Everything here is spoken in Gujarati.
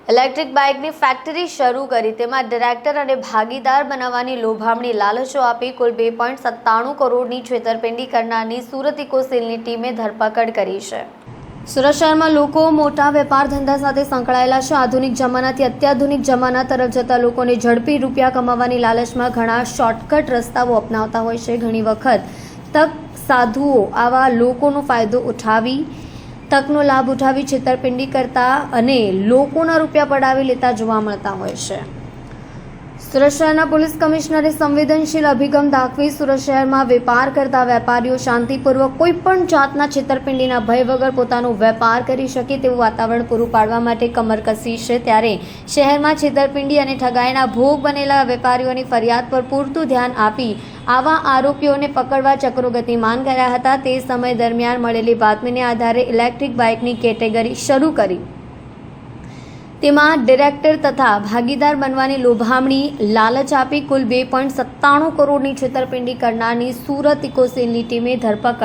ઇલેક્ટ્રિક બાઇકની ફેક્ટરી શરૂ કરી તેમાં ડિરેક્ટર અને ભાગીદાર બનાવવાની લોભામણી લાલચો આપી કુલ 2.97 કરોડની છેતરપિંડી કરનારની સુરત ઇકોસેલની ટીમે ધરપકડ કરી છે। સુરત શહેરમાં લોકો મોટા વેપાર ધંધા સાથે સંકળાયેલા છે। આધુનિક જમાનાથી અત્યાધુનિક જમાના તરફ જતા લોકોને ઝડપી રૂપિયા કમાવાની લાલચમાં ઘણા શોર્ટકટ રસ્તાઓ અપનાવતા હોય છે। ઘણી વખત તક સાધુઓ આવા લોકોનો ફાયદો ઉઠાવી તકનો લાભ ઉઠાવી છેતરપિંડી કરતા અને લોકોના રૂપિયા પડાવી લેતા જોવા મળતા હોય છે। સુરત શહેરના પોલીસ કમિશનરે સંવેદનશીલ અભિગમ દાખવી સુરત શહેરમાં વેપાર કરતા વેપારીઓ શાંતિપૂર્વક કોઈપણ જાતના છેતરપિંડીના ભય વગર પોતાનો વેપાર કરી શકે તેવું વાતાવરણ પૂરું પાડવા માટે કમર કસી છે। ત્યારે શહેરમાં છેતરપિંડી અને ઠગાઈના ભોગ બનેલા વેપારીઓની ફરિયાદ પર પૂરતું ધ્યાન આપી આવા આરોપીઓને પકડવા ચક્રો ગતિમાન કર્યા હતા। તે સમય દરમિયાન મળેલી બાતમીને આધારે ઇલેક્ટ્રિક બાઇકની કેટેગરી શરૂ કરી તેમાં ડિરેક્ટર તથા ભાગીદાર બનવાની લોભામણી લાલચ આપી કુલ 2.97 કરોડની છેતરપિંડી કરનારની સુરત ઇકોસેલની ટીમે ધરપકડ